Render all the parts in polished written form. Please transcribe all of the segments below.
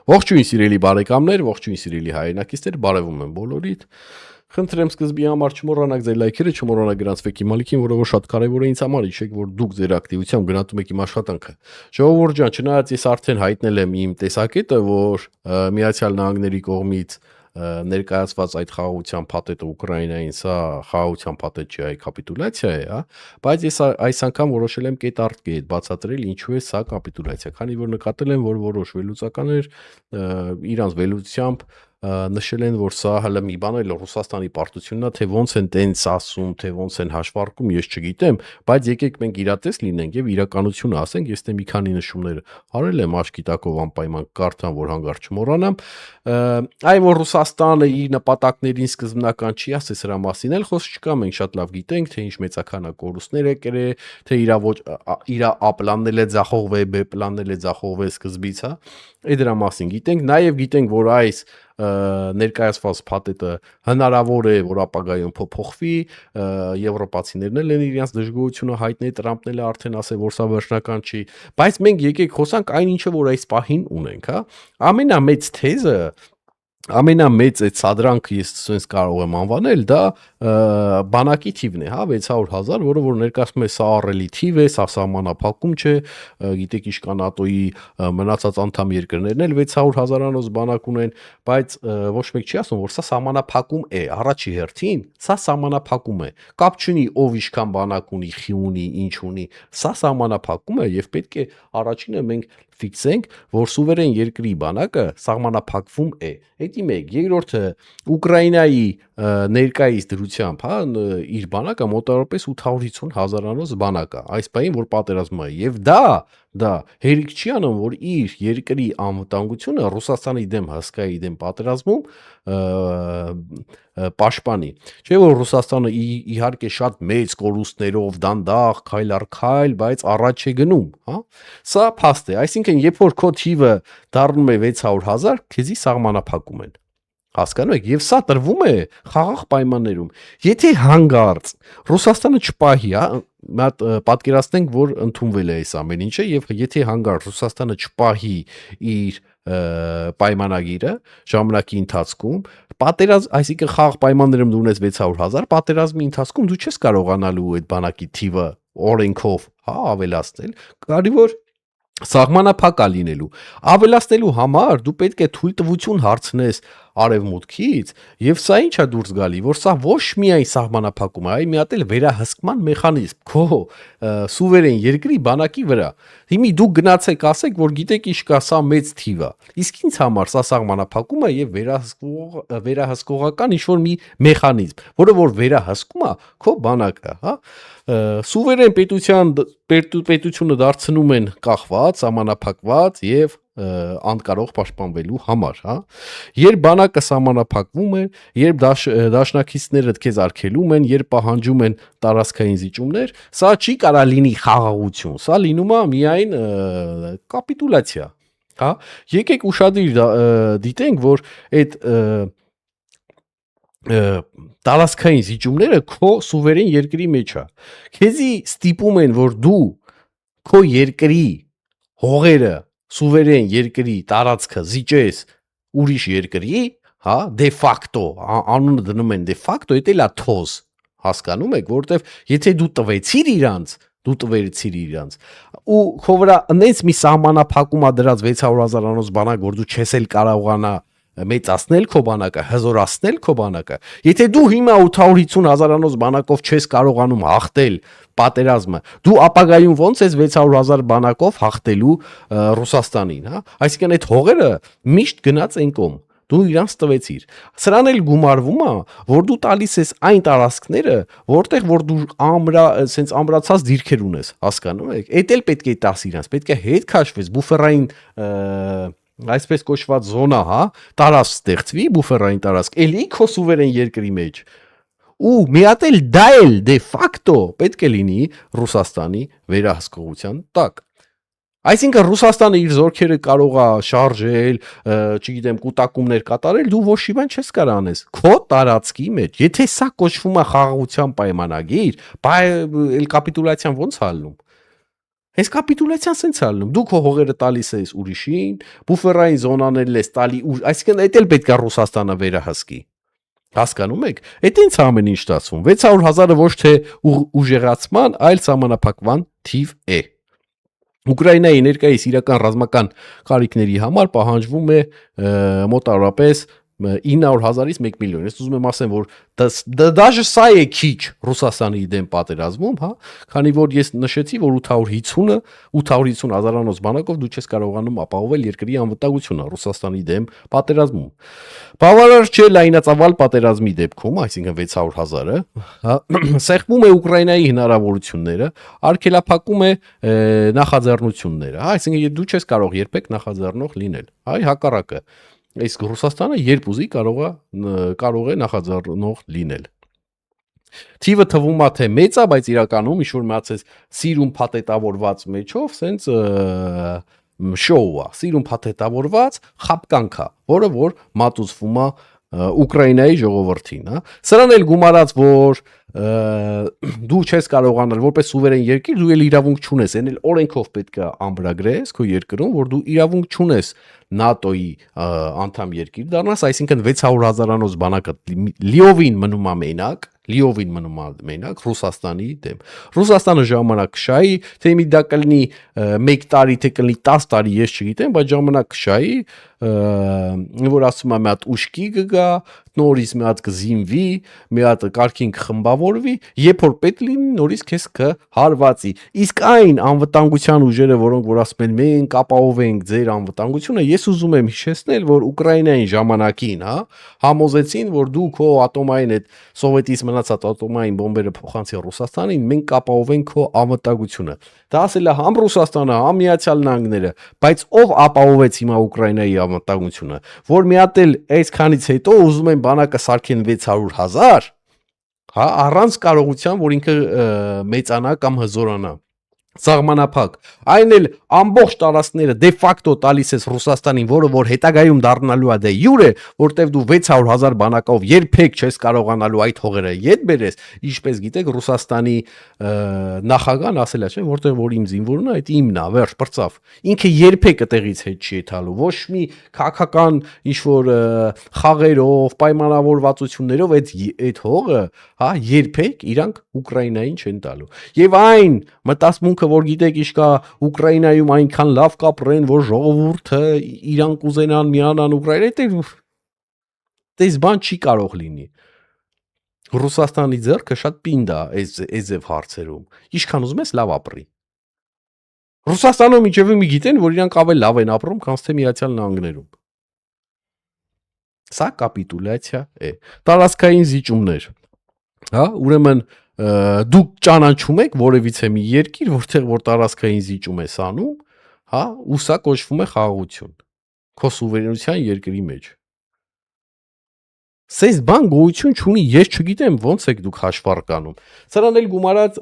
Ողջույն սիրելի բարեկամներ, ողջույն սիրելի հայրենակիցներ, բարևում եմ բոլորիդ։ Խնդրեմ սկզբի համար չմոռանաք ձեր լայքերը, չմոռանաք գրանցվեք իմ ալիքին, որը որ շատ կարևոր է ինձ համար, հիշեք, որ դուք ձեր ակտիվությամբ գնահատում եք իմ աշխատանքը։ Ժողովուրդ ջան, չնայած ես արդեն հայտնել եմ իմ տեսակետը, որ Միացյալ Նահանգների կողմից ներկայացված այդ խաղաղության փաթեթը Ուկրաինային, սա խաղաղության փաթեթ չի, այլ կապիտուլյացիա է, հա, բայց ես այս անգամ որոշել եմ կետ-արտկետ բացատրել ինչու է սա կապիտուլյացիա, քանի որ նկատել եմ, որ որոշ վերլուծականներ իրանց վերլուծությամբ նշել են, որ սա հələ մի բան է, Ռուսաստանի պարտությունն է, թե ոնց են տենց ասում, թե ոնց են հաշվարկում, ես չգիտեմ, բայց եկեք մենք իրատես լինենք եւ իրականությունը ասենք, ես դե մի քանի նշումներ արել եմ աչքի տակով անպայման կարդամ, որ հանգար չմոռանամ, այ որ Ռուսաստանը իր նպատակներին սկզբնական չի ասես սրա մասին էլ խոսք չկա, մենք շատ լավ գիտենք, թե ինչ մեծաքանակ կորուստներ է կրել, թե իր A պլանն է ձախողվել, B պլանն է ձախողվել սկզբից, հա, այդ դրա մասին գիտենք, նաեւ գիտենք, որ այս ներկայացված փաթեթը հնարավոր է, որ ապագայում փոփոխվի, եվրոպացիներն էլ են իրենց դժգոհությունը հայտնել, Տրամպն էլ արդեն ասել, որ սա վերջնական չի, բայց մենք եկեք խոսանք այն ինչը, որ այս պահին ունենք, հա, ամենամեծ թեզը ամենամեծ այդ սադրանքը ես sense կարող եմ անվանել, դա բանակի թիվն է, հա, 600,000, որը որ ներկայացնում է սա ահռելի թիվ է, սա սահմանափակում չէ, գիտեք ինչ կա ՆԱՏՕ-ի մնացած անդամ երկրներն էլ 600,000-անոց բանակ ունեն, բայց ոչ մեկ չի ասում, որ սա սահմանափակում է, առաջի հերթին, սա սահմանափակում է, կապ չունի ով ինչքան բանակ ունի, խի ունի, ինչ ունի, սա սահմանափակում է եւ պետք է առաջինը մենք ֆիքսենք, որ սուվերեն երկրի բանակը սահմանափակվում է։ Դա մեկ, երկրորդը Ուկրաինայի ներկայիս դրությամբ, հա, իր բանակը մոտավորապես 850,000-անոց բանակ է, այս բային որ պատերազմում է, եւ դա հերիք չի անում, որ իր երկրի անվտանգությունը Ռուսաստանի դեմ հսկայի դեմ պատերազմում պաշտպանի։ Չէ՞ որ Ռուսաստանը իհարկե շատ մեծ կորուստներով դանդաղ քայլ առ քայլ, բայց առաջ է գնում, հա։ Սա փաստ է, այսինքն երբ որ քո թիվը դառնում է 600,000, քեզի սահմանափակում են։ Հասկանում եք, եւ սա տրվում է խաղաղ պայմաններում։ Եթե հանգարց Ռուսաստանը չպահի, հա, մատ պատկերացնենք, որ ընդունվել է այս ամեն ինչը եւ եթե հանգարց Ռուսաստանը չպահի իր պայմանագիրը ժամանակի ընթացքում, այսինքն խաղաղ պայմաններում դու ունես 600,000, պատերազմի ընթացքում դու չես կարողանալու այդ բանակի թիվը օրենքով, հա, ավելացնել, կարևոր սահմանափակ լինելու, ավելացնելու համար դու պետք է թույլտվություն հարցնես արևմուտքից եւ սա ինչա դուրս գալի, որ սա ոչ միայն սահմանափակում է, այլ մի հատ էլ վերահսկման մեխանիզմ քո սուվերեն երկրի բանակի վրա։ Հիմի դուք գնացեք ասեք, որ գիտեք ինչ կա, սա մեծ թիվ է։ Իսկ ինձ համար սա սահմանափակում է եւ վերահսկողական ինչ-որ մի մեխանիզմ, որը որ վերահսկում է քո բանակը, հա։ Սուվերեն պետությունը դարձնում են կախված, սահմանափակված եւ անկարող պաշտպանվելու համար, հա։ Երբ բանակը սահմանափակվում է, երբ դաշնակիցներդ քեզ արգելում են, երբ պահանջում են տարածքային զիջումներ, սա չի կարա լինի խաղաղություն, սա լինում է միայն կապիտուլյացիա, հա։ Եկեք ուշադիր դիտենք, որ այդ տարածքային զիջումները քո սուվերեն երկրի մեջ է։ Քեզի ստիպում են, որ դու քո երկրի հողերը սուվերեն երկրի տարածքը զիջես ուրիշ երկրի, հա, դե ֆակտո, անունը դնում են դե ֆակտո, դա էլ է թոզ, հասկանում եք, որովհետև եթե դու տվեցիր իրանց, ու քո վրա այնպես մի սահմանափակում է դրած 600,000-անոց բանակ, որ դու չես էլ կարողանա մեծացնել քո բանակը, հզորացնել քո բանակը, եթե դու հիմա 850,000-անոց բանակով չես կարողանում հաղթել պատերազմը, դու ապագայում ոնց ես 600,000 բանակով հաղթելու Ռուսաստանին, հա, այսինքն այդ հողերը միշտ գնաց այն կողմ, դու իրանց տվեցիր, սրան էլ գումարվում է, որ դու տալիս ես այն տարածքները, որտեղ որ դու սենց ամրացած դիրքեր ունես, հասկանում եք, այդ էլ պետք է տաս իրանց, պետք է հետ քաշվես բուֆերային այսպես կոչված զոնա, հա, տարածք ստեղծվի, բուֆերային տարածք, էլի քո սուվերեն երկրի մեջ, ու մի հատ էլ դա էլ դե ֆակտո պետք է լինի Ռուսաստանի վերահսկողության տակ։ Այսինքն Ռուսաստանը իր զորքերը կարող է շարժել, չգիտեմ, կուտակումներ կատարել, դու ոչ մի բան չես կարող անես քո տարածքի մեջ։ Եթե սա կոչվում է խաղաղության պայմանագիր, այլ կապիտուլյացիան ո՞նց հալնում։ Այս կապիտուլյացիան սենց է ալնում։ Դու քո հողերը տալիս ես ուրիշին, բուֆերային զոնաներն ես տալի, այսինքն դա էլ պետք է Ռուսաստանը վերահսկի։ Հասկանում եք։ Այդ ինձ ամեն ինչ ստացվում։ 600,000-ը ոչ թե ուժեղացման, այլ սահմանափակման թիվ է։ Ուկրաինայի ներկայիս իրական ռազմական կարիքների համար պահանջվում է մոտավորապես 900,000-ից 1 միլիոն։ Ես ուզում եմ ասեմ, որ դաժե սա է քիչ Ռուսաստանի դեմ պատերազմում, հա, քանի որ ես նշեցի, որ 850 հազարանոց բանակով դու չես կարողանում ապահովել երկրի անվտանգությունը Ռուսաստանի դեմ պատերազմում։ Բավարար չէ լայնածավալ պատերազմի դեպքում, այսինքն 600,000-ը, հա, սեղմում է Ուկրաինայի հնարավորությունները, արգելափակում է նախաձեռնությունները, հա, այսինքն դու չես կարող երբեք նախաձեռնող լինել։ Այ հակառակը Իսկ Ռուսաստանը երբ ուզի կարող է նախաձեռնող լինել։ Թիվը թվում է թե մեծ է, բայց իրականում ինչ որ մացես սիրուն փաթեթավորված մեջով, սենց շոու է, սիրուն փաթեթավորված խապկանք է, որը որ մատուցվում է Ուկրաինայի ժողովրդին, հա։ Սրան էլ գումարած, որ դու չես կարողանալ որպես սուվերեն երկիր, դու էլ իրավունք չունես, այն էլ օրենքով պետք է ամբրագրես քո երկրում, որ դու իրավունք չունես ՆԱՏՕ-ի անդամ երկիր դառնաս, այսինքն 600,000-անոց բանակը լիովին մնում է մենակ Ռուսաստանի դեմ։ Ռուսաստանը ժամանակ կշահի, թե մի դա կլինի 1 տարի, թե կլինի 10 տարի, ես չգիտեմ, բայց ժամանակ կշահի, որ ասում է մի հատ ուշքի կգա, նորից մի հատ կզինվի, մի հատ կարգին կխմբավորվի, երբ որ պետք լինի, նորից քեզ կհարվածի։ Իսկ այն անվտանգության ուժերը, որոնք որ ասում են մենք ապահովենք ձեր անվտանգությունը, ես ուզում եմ հիշեցնել, որ Ուկրաինային ժամանակին, հա, համոզեցին, որ դու քո ատոմային այդ սովետից մնացած ատոմային բոմբերը փոխանցի Ռուսաստանին, մենք կապահովենք քո անվտանգությունը։ Դա ասել է համ Ռուսաստանը, համ Միացյալ Նահանգները, բայց ով ապահովեց հիմա Ուկրաինայի անվտանգությունը, որ մի հատ էլ այսքանից հետո ուզում են բանակը սարքեն 600,000, հա, առանց կարողության, որ ինքը մեծանա կամ հզորանա։ Սահմանափակ, այն էլ ամբողջ տարածքները դե ֆակտո տալիս ես Ռուսաստանին, որը որ հետագայում դառնալու է դե յուրե, որտեվ դու 600,000 բանակով երբեք չես կարողանալու այդ հողերը ետ բերես, ինչպես գիտեք Ռուսաստանի նախագահն ասել է, չէ, որտեղ որ իմ զինվորն է, այդ իմն է, վերջ բրծավ։ Ինքը երբեք այդտեղից հետ չի եթալու, ոչ մի քաղաքական ինչ որ խաղերով, պայմանավորվածություններով այդ հողը, հա, երբեք իրանք Ուկրաինային չեն տալու։ Եվ այն մտածմունքը, որ գիտեք ինչ կա Ուկրաինայում այնքան լավ կապրեն, որ ժողովուրդը իրանք կուզենան միանան Ուկրաինա, դες բան չի կարող լինի։ Ռուսաստանի ձեռքը շատ պինդ է այս հարցերում։ Ինչքան ուզում ես լավ ապրի։ Ռուսաստանում ինչևէ մի գիտեն, որ իրանք ավելի լավ են ապրում, քան թե Միացյալ Նահանգներում։ Սա կապիտուլյացիա է։ Տարածքային զիջումներ։ Հա, ուրեմն դուք ճանաչում եք որևիցե մի երկիր, որտեղ որ տարածքային զիջում է անում, հա, ու սա կոչվում է խաղաղություն։ Քո սուվերենության երկրի մեջ։ Սես բան գոյություն չունի, ես չգիտեմ ոնց եք դուք հաշվարկանում։ Սրան էլ գումարած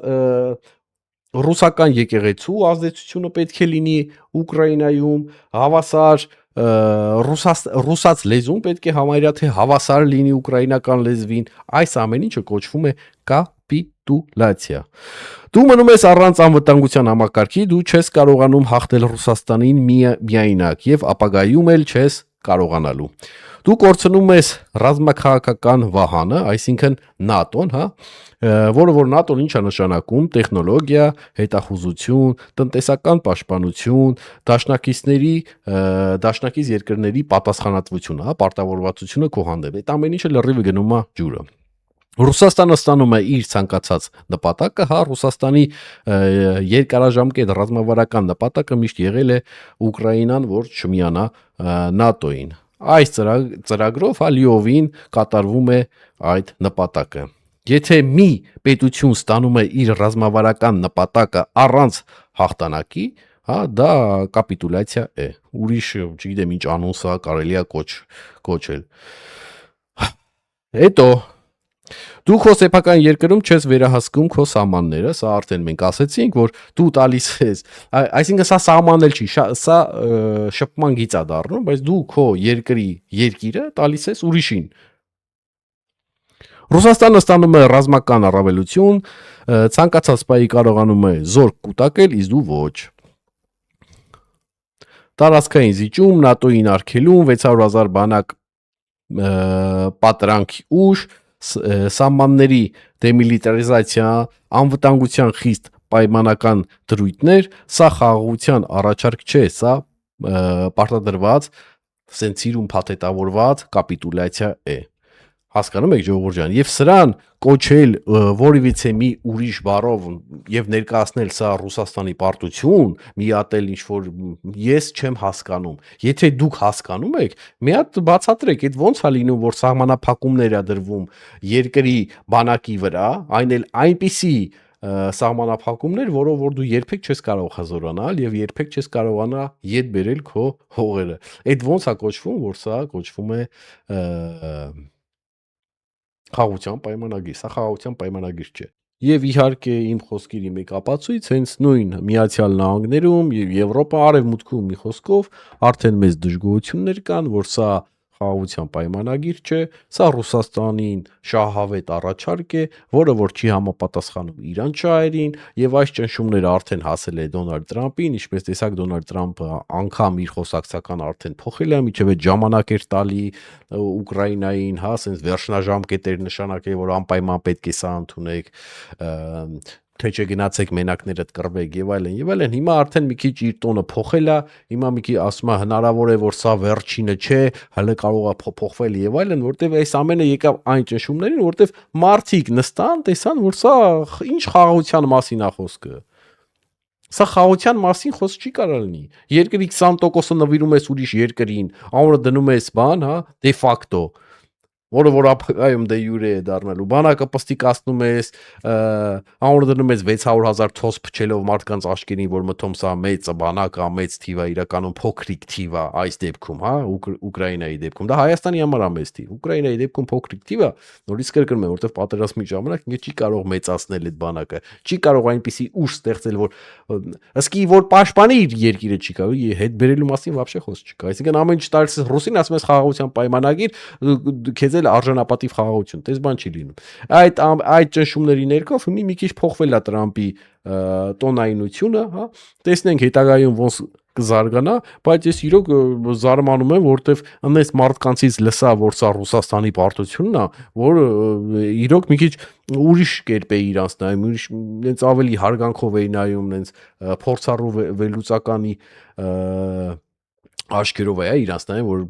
ռուսական եկեղեցու ազդեցությունը պետք է լինի Ուկրաինայում, հավասար ռուսաց լեզուն պետք է համարյա թե հավասար լինի ուկրաինական լեզվին, այս ամեն ինչը կոչվում է կապիտուլյացիա։ Դու մնում ես առանց անվտանգության համակարգի, դու չես կարողանում հաղթել Ռուսաստանին միայնակ եւ ապագայում էլ չես կարողանալու։ Դու կորցնում ես ռազմաքաղաքական վահանը, այսինքն ՆԱՏՕ-ն, հա, որը որ ՆԱՏՕ-ն ինչ է նշանակում՝ տեխնոլոգիա, հետախուզություն, տնտեսական պաշտպանություն, դաշնակից երկրների պատասխանատվությունը, հա, պարտավորվածությունը քո հանդեպ։ Այդ ամեն ինչը լրիվ գնում է ջուրը։ Ռուսաստանը ստանում է իր ցանկացած նպատակը, հա, Ռուսաստանի երկարաժամկետ ռազմավարական նպատակը միշտ եղել է Ուկրաինան, որ չմիանա ՆԱՏՕ-ին։ Այս ծրագրով հա լիովին կատարվում է այդ նպատակը։ Եթե մի պետություն ստանում է իր ռազմավարական նպատակը առանց հաղթանակի, հա, դա կապիտուլյացիա է։ Ուրիշ, չգիտեմ, ինչ անուն սա կարելի է կոչել։ Հետո դու քո սեփական երկրում չես վերահսկում քո սահմանները, սա արդեն մենք ասեցինք, որ դու տալիս ես, այսինքն սա սահմանել չի, սա շփման գիծ է դառնում, բայց դու քո երկրի երկիրը տալիս ես ուրիշին։ Ռուսաստանը ստանում է ռազմական առավելություն, ցանկացած պայի կարողանում է զորք կուտակել, իսկ դու ոչ։ Տարածքային զիջում, ՆԱՏՕ-ին արգելում, 600,000 բանակ պատրանքի ուժ, սահմանների դեմիլիտարիզացիա, անվտանգության խիստ պայմանական դրույթներ, սա խաղաղության առաջարկ չէ, սա պարտադրված, սենսիրում փաթեթավորված կապիտուլյացիա է։ Հասկանում եք ժողովուրդ ջան, եւ սրան կոչել որևիցե մի ուրիշ բառով եւ ներկայացնել սա Ռուսաստանի պարտություն, միատել ինչ որ ես չեմ հասկանում։ Եթե դուք հասկանում եք, մի հատ բացատրեք, այդ ո՞նց է լինում, որ սահմանափակումներ է դրվում երկրի բանակի վրա, այն էլ այնպիսի սահմանափակումներ, որով որ դու երբեք չես կարող հզորանալ եւ երբեք չես կարողանա յետ բերել քո հողերը։ Այդ ո՞նց է կոչվում, որ սա կոչվում է խաղաղության պայմանագիր, սա խաղաղության պայմանագիր չէ։ Եվ իհարկե իմ խոսքերի մեկ ապացույց հենց նույն Միացյալ Նահանգներում եւ Եվրոպա արևմուտքում մի խոսքով արդեն մեծ դժգոհություններ կան, որ սա խաղաղության պայմանագիր չէ, սա Ռուսաստանին շահավետ առաջարկ է, որը որ չի համապատասխանում Իրան շահերին, եւ այս ճնշումները արդեն հասել է Դոնալդ Տրամպին, ինչպես տեսակ Դոնալդ Տրամպը անգամ իր խոսակցական արդեն փոխել է, միջև այդ ժամանակ էր տալի Ուկրաինային, հա, ասենց վերջնաժամկետեր նշանակել, որ անպայման պետք է սա ընդունեք, թե չէ գնացեք մենակներդ կռվեք եւ այլն եւ այլն։ Հիմա արդեն մի քիչ իր տոնը փոխել է, հիմա մի քիչ ասում է հնարավոր է որ սա վերջինը չէ, հələ կարող է փոխվել եւ այլն, որտեվ այս ամենը եկավ այն ճնշումներին, որտեվ մարդիկ նստան, տեսան, որ սա ինչ խաղաղության մասին է խոսքը։ Սա խաղաղության մասին խոսք չի կարող լինի։ Երկրի 20%-ը նվիրում ես ուրիշ երկրին, անորը դնում ես բան, հա, դե ֆակտո, որը որ ապագայում դե յուրե է դառնալու։ Բանակը պստիկացնում ես, անորը դնում ես 600,000 թոս փչելով մարդկանց աչքերին, որ մթում սա մեծ բանակ է, մեծ թիվ է, իրականում փոքրիկ թիվ է այս դեպքում, հա, Ուկրաինայի դեպքում։ Դա Հայաստանի համար է մեծ թիվ։ Ուկրաինայի դեպքում փոքրիկ թիվ է, նորից կրկնում եմ, որովհետև պատերազմի ժամանակ ինքը չի կարող մեծացնել այդ բանակը, չի կարող այնպիսի ուժ ստեղծել, որ ըսկի որ պաշտպանի իր երկիրը չի կարող, հետ բերելու մասին вообще խոսք չկա։ Այսինքն ամեն ինչ տալիս ռուսին, ասում ես խաղաղության պայմանագիր, քեզ էլ արժանապատիվ խաղաղություն, դες բան չի լինում։ Այդ ճնշումների ներքո մի քիչ փոխվել է Տրամպի տոնայնությունը, հա, տեսնենք հետագայում ոնց կզարգանա, բայց ես իրոք զարմանում եմ, որտեվ այնպես մարդկանցից լսա, որ սա Ռուսաստանի պարտությունն է, որ իրոք մի քիչ ուրիշ կերպ է իրանց նայում, ուրիշ հենց ավելի հարգանքով է նայում, հենց փորձառու վերլուծականի աշկերով է իրանց նայում, որ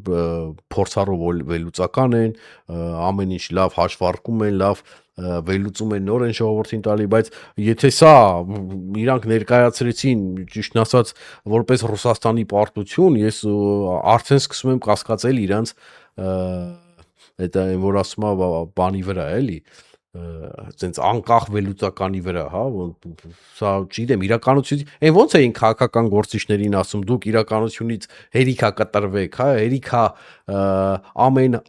փորձառու վերլուծական են, ամեն ինչ լավ հաշվարկում են, լավ վերլուծում են, նոր են ժողովրդին տալի, բայց եթե սա իրանք ներկայացրեցին, ճիշտն ասած, որպես Ռուսաստանի պարտություն, ես արդեն սկսում եմ կասկածել իրանց այդ որ ասում է բանի վրա, էլի, այսպես անկախ վերլուծականի վրա, հա, սա չգիտեմ, իրականություն, այն ո՞նց էին քաղաքական գործիչներին ասում, դուք իրականությունից հերիքա կտրվեք, հա, հերիքա ամեն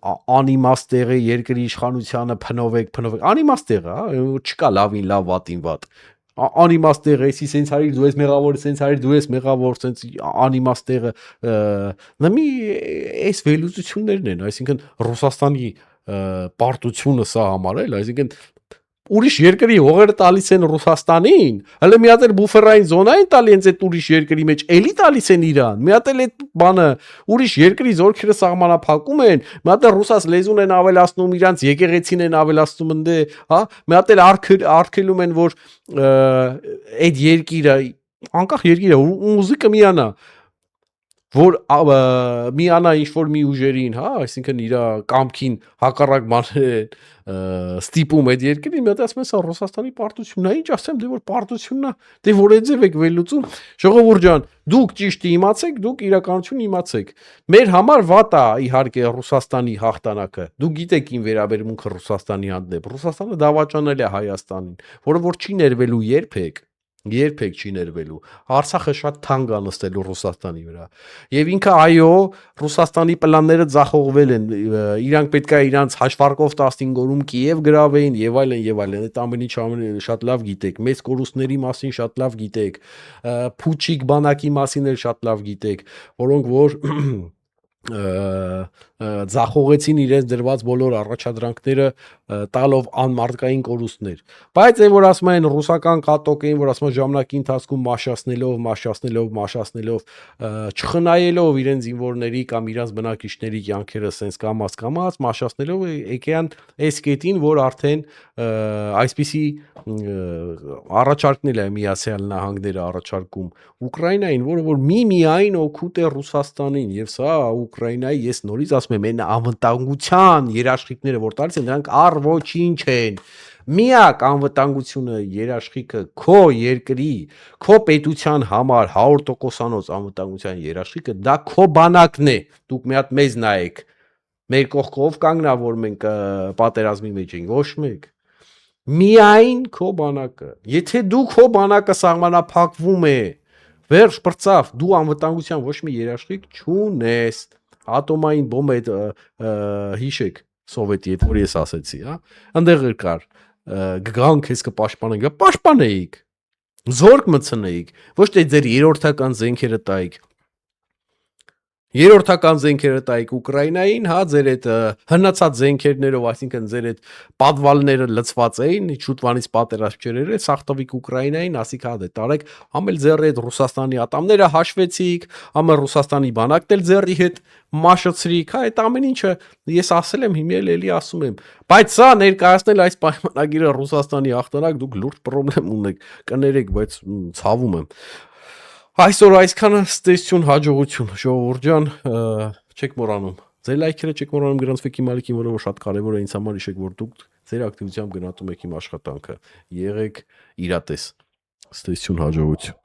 անիմաստ տեղի երկրի իշխանությանը փնովեք, անիմաստ տեղ, հա, չկա լավին լավ, վատին վատ։ Անիմաստ տեղը, էսի սենց հարիր դու ես մեղավոր, սենց հարիր դու ես մեղավոր, սենց անիմաստ տեղը, նմի այս վերլուծություններն են, այսինքն Ռուսաստանի պարտությունը սա համարել, այսինքն ուրիշ երկրի հողերը տալիս են Ռուսաստանին, հələ մի հատ էլ բուֆերային զոնա են տալի հենց այդ ուրիշ երկրի մեջ, էլի տալիս են Իրան, մի հատ էլ այդ բանը ուրիշ երկրի զորքերը սահմանափակում են, մի հատ էլ ռուսաց լեզուն են ավելացնում, իրանց եկեղեցին են ավելացնում ընդե, հա, մի հատ էլ արգելում են, որ այդ երկիրը անկախ երկիր է, մուզիկը միանա, որ միանա ինչ-որ մի ուժերին, հա, այսինքն իր կամքին հակառակ բաներ ստիպում այդ երկրին, մի հատ ասում են սա Ռուսաստանի պարտությունն է, ինչ ասեմ, դե որ պարտությունն է, դե որ այդ ձև եք վերլուծում, ժողովուրդ ջան, դուք ճիշտը իմացեք, դուք իրականությունը իմացեք։ Մեր համար վատ է իհարկե Ռուսաստանի հաղթանակը։ Դուք գիտեք ին վերաբերմունքը Ռուսաստանի հանդեպ։ Ռուսաստանը դավաճանել է Հայաստանին, որը որ չի ներվելու երբեք չի ներվելու։ Արցախը շատ թանկ է նստելու Ռուսաստանի վրա։ Եվ ինքը այո, Ռուսաստանի պլանները ձախողվել են։ Իրանք պետք է իրանց հաշվարկով 15 օրում Կիև գրավեին եւ այլն եւ այլն։ Այդ ամեն ինչ շատ լավ գիտեք։ Մեծ կորուստների մասին շատ լավ գիտեք։ Փուչիկ բանակի մասին էլ շատ լավ գիտեք, որոնք որ ձախողեցին իրենց դրված բոլոր առաջադրանքները տալով անմարդկային կորուստներ, բայց այն որ ասում են ռուսական կատոկային, որ ասում են ժամանակի ընթացքում մաշացնելով, չխնայելով իրենց զինվորների կամ իրենց բնակիչների կյանքերը սենց կամած մաշացնելով եկան այս կետին, որ արդեն այսպիսի առաջարկնել է Միացյալ Նահանգները առաջարկում Ուկրաինային, որը որ միայն օգուտ է Ռուսաստանին, եւ սա Ուկրաինայի, ես նորից ասում եմ, այն անվտանգության երաշխիքները, որ տալիս են, դրանք առ ոչինչ են։ Միակ անվտանգությունը երաշխիքը քո երկրի, քո պետության համար 100%-անոց անվտանգության երաշխիքը դա քո բանակն է։ Դուք մի հատ մեզ նայեք։ Մեր կողքով կանգնա, որ մենք պատերազմի մեջ ենք, ոչ մեկ։ Միայն քո բանակը։ Եթե դու քո բանակը սահմանափակվում է, վերջ բրծավ, դու անվտանգության ոչ մի երաշխիք չունես։ Ատոմային բոմբ հիշեք սովետի հետ, որ ես ասեցի, հա։ Այնտեղ կար գգան քեզ կպաշտպանենք, պաշտպանեիք։ Զորք մտցնեիք, ոչ թե ձեր երրորդական զենքերը տայիք։ Երրորդական զենքերը տայիք Ուկրաինային, հա, ձեր այդ հնացած զենքերներով, այսինքն ձեր այդ պատվալները լցված էին, շուտվանից պատերազմ չեր, սախտվիկ Ուկրաինային, ասիք հա դե տարեք, ամել ձեռի այդ Ռուսաստանի ատամները հաշվեցիք, ամը Ռուսաստանի բանակն էլ ձեռի հետ մաշացրիք, հա, այդ ամեն ինչը ես ասել եմ, հիմա էլի ասում եմ, բայց սա ներկայացնել այս պայմանագիրը Ռուսաստանի հաղթանակ, դուք լուրջ խնդրեմ ունեք, կներեք, բայց ցավում եմ։ Այսօր այսքանը, ստեսություն, հաջողություն, ժողովուրդ ջան, չեք մոռանում։ Ձեր լայքերը չեք մոռանում գրանցվեք իմ ալիքին, որը շատ կարևոր է ինձ համար, հիշեք, որ դուք ձեր ակտիվությամբ գնահատում եք իմ աշխատանքը։ Եղեք իրատես։ Ստեսություն, հաջողություն։